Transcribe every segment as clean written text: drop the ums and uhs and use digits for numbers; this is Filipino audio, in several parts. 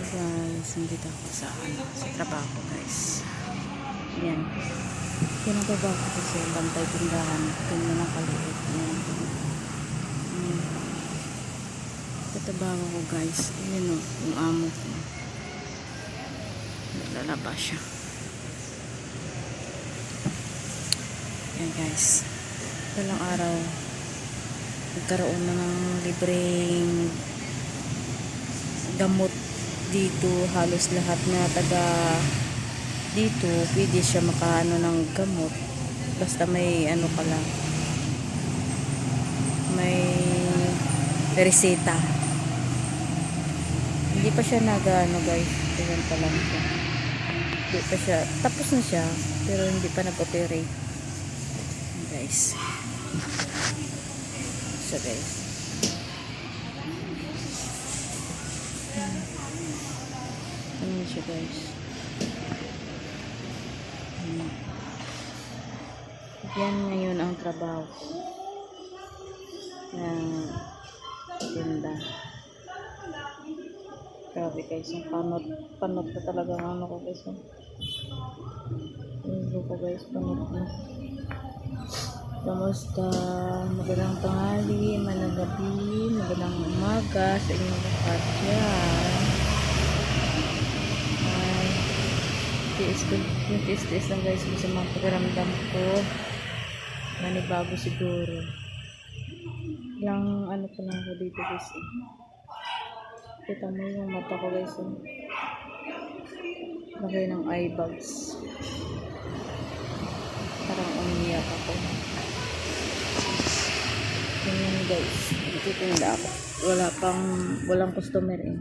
Guys, nandito ako sa trabaho guys. Yan. Yan ang trabaho ko kasi bantay tindahan. Tingnan ang kaliit. Yan. Tatrabaho ko guys. Yan o, yung amo ko. Naglalaba siya. Yan guys. Walang araw. Nagkaroon na ng libreng gamot dito. Halos lahat na taga dito pwede siya makaano ng gamot basta may ano ka lang, may reseta. Hindi pa siya nag-ano guys, tingnan pa lang siya, hindi pa siya, tapos na siya pero hindi pa nag-operate guys. So guys, ano siya guys, yan ngayon ang trabaho ng tinda. Grabe guys, yung panot na talaga ang ano ko guys. Yung ko guys, panot na. Kamusta? Magandang tanghali, magandang gabi, magandang umaga sa inyong lahat yan. Yung tiis lang guys sa mga pagramdam ko. Nanibago siguro. Lang ano pa lang ako dito guys. Kita mo yung mata ko guys. Lagay ng eye bags. Parang umiyak ako. Ganyan guys. Nagtitinda ako. Walang customer eh.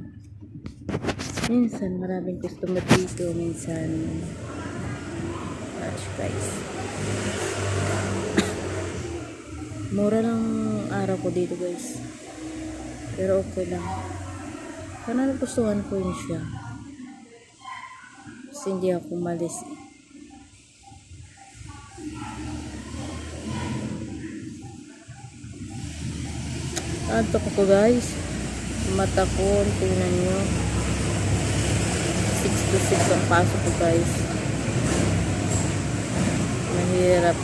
Minsan maraming customer dito, minsan rush guys. Mura lang araw ko dito guys, pero okay lang. Sana nagustuhan ko yun siya kasi hindi ako malis. Antok ako guys, mata ko, tingnan nyo 6 to 6 ang pasok ko guys. Mahirap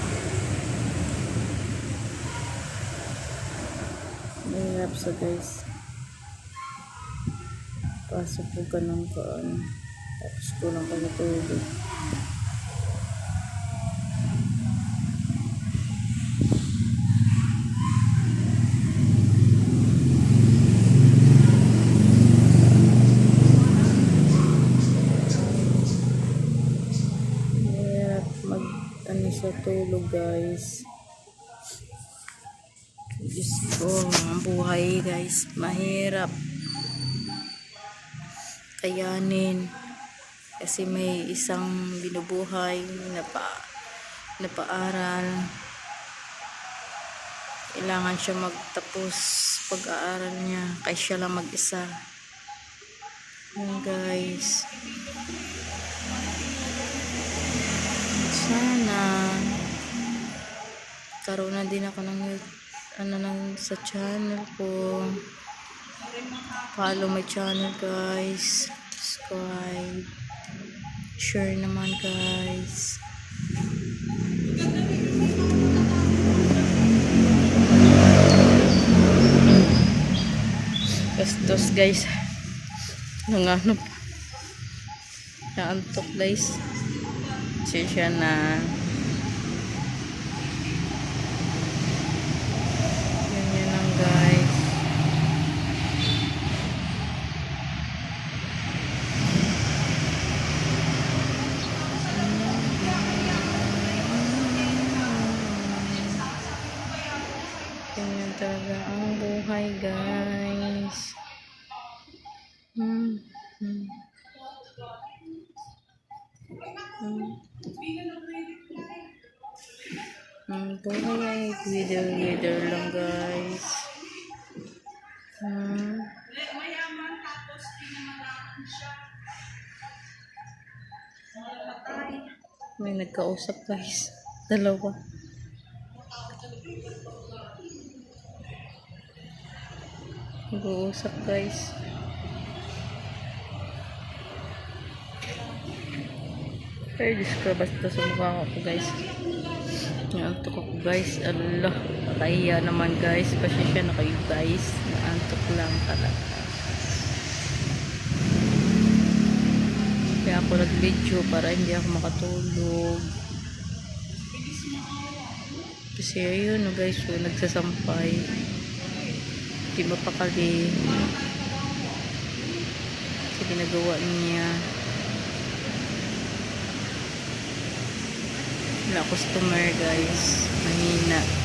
sa guys. Pasok ko ka ng kaan, tapos kulang ka natulog. Sa tulog guys. Diyos ko, ang buhay guys, mahirap kayanin kasi may isang binubuhay na paaral. Kailangan siya magtapos pag-aaral niya kaya siya lang mag-isa. Yan guys, sana karoon na din ako ng sa channel ko. Follow my channel guys, subscribe, share naman guys. Bastos guys, nanganap, naantok guys. Siya na ganyan lang guys. Ganyan talaga ang buhay guys. Buhay ay wither lang guys. May nagkausap guys, dalawa. Nag-uusap guys. Ay, Diyos ko, basta sumukha ako guys. Naantok ako guys. Allah, nakaiya naman guys. Pasensya na kayo guys. Naantok lang talaga. Kaya ako nag-video para hindi ako makatulog. Kasi ayun guys, so, nagsasampay. Hindi mapakali. Kasi ginagawa niya. Wala customer guys. Mahina.